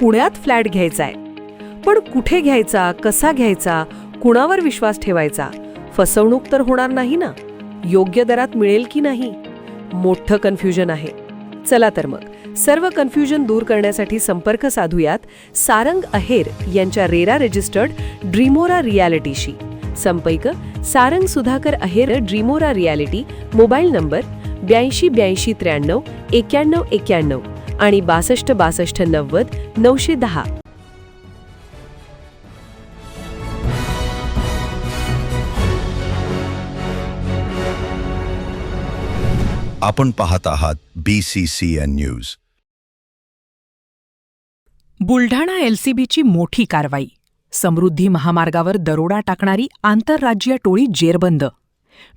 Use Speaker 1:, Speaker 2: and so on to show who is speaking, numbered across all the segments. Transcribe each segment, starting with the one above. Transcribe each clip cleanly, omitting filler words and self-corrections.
Speaker 1: पुण्यात फ्लॅट घ्यायचा आहे. पण कुठे घ्यायचा, कसा घ्यायचा, कुणावर विश्वास ठेवायचा? फसवणूक तर होणार नाही ना? योग्य दरात मिळेल की नाही? मोठं कन्फ्युजन आहे. चला तर मग सर्व कन्फ्युजन दूर करण्यासाठी संपर्क साधूयात सारंग अहेर यांच्या रेरा रजिस्टर्ड ड्रीमोरा रियालिटीशी. संपर्क सारंग सुधाकर अहेर, ड्रीमोरा रियालिटी. मोबाईल नंबर 82 83 93 91 आणि 62 62 90 910.
Speaker 2: आपण पाहत आहात BCCN न्यूज.
Speaker 3: बुलढाणा LCBची मोठी कारवाई. समृद्धी महामार्गावर दरोडा टाकणारी आंतरराज्यीय टोळी जेरबंद.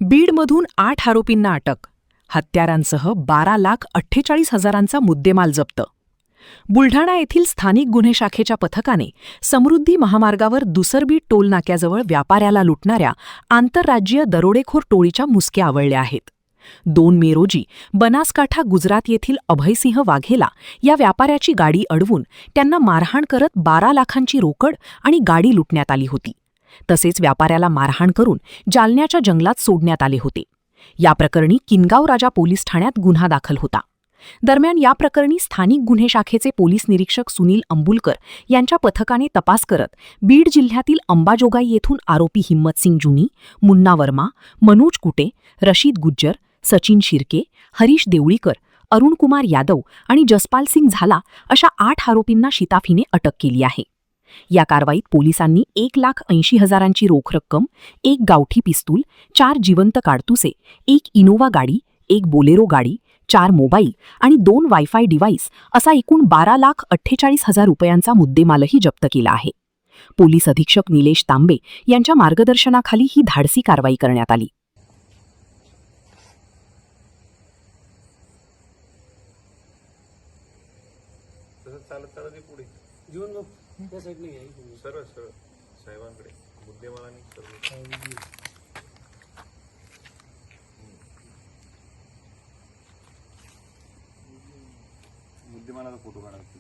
Speaker 3: बीडमधून 8 आरोपींना अटक. हत्यारांसह 12,48,000चा मुद्देमाल जप्त. बुलढाणा येथील स्थानिक गुन्हे शाखेच्या पथकाने समृद्धी महामार्गावर दुसरबी टोल नाक्याजवळ व्यापाऱ्याला लुटणाऱ्या आंतरराज्यीय दरोडेखोर टोळीच्या मुसक्या आवळल्या आहेत. 2 मे रोजी बनासकांठा गुजरात येथील अभयसिंह वाघेला या व्यापाऱ्याची गाडी अडवून त्यांना मारहाण करत 12 लाखांची रोकड आणि गाडी लुटण्यात आली होती. तसेच व्यापाऱ्याला मारहाण करून जालन्याच्या जंगलात सोडण्यात आले होते. या प्रकरणी किनगाव राजा पोलीस ठाण्यात गुन्हा दाखल होता. दरम्यान या प्रकरणी स्थानिक गुन्हे शाखेचे पोलीस निरीक्षक सुनील अंबुलकर यांच्या पथकाने तपास करत बीड जिल्ह्यातील अंबाजोगाई येथून आरोपी हिम्मतसिंग जुनी, मुन्ना वर्मा, मनोज कुटे, रशीद गुज्जर, सचिन शिर्के, हरीश देवळीकर, अरुणकुमार यादव आणि जसपाल सिंग झाला अशा 8 आरोपींना शिताफीने अटक केली आहे. या कारवाईत पोलिसांनी 1,80,000ची रोख रक्कम, 1 गावठी पिस्तूल, 4 जिवंत काडतुसे, 1 इनोवा गाडी, 1 बोलेरो गाडी, 4 मोबाईल आणि 2 वायफाय डिव्हाइस असा एकूण 12,48,000 रुपयांचा मुद्देमालही जप्त केला आहे. पोलीस अधीक्षक निलेश तांबे यांच्या मार्गदर्शनाखाली ही धाडसी कारवाई करण्यात आली.
Speaker 4: चालत पुढे जीवन मग त्या साईडने घ्यायचं सरळ सरळ साहेबांकडे बुद्धिमानाने बुद्धिमानाचा फोटो काढायचा.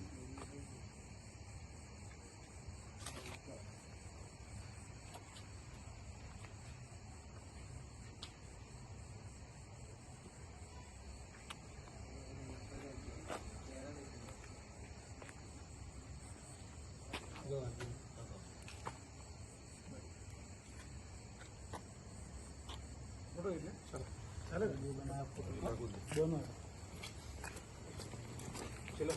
Speaker 4: चलो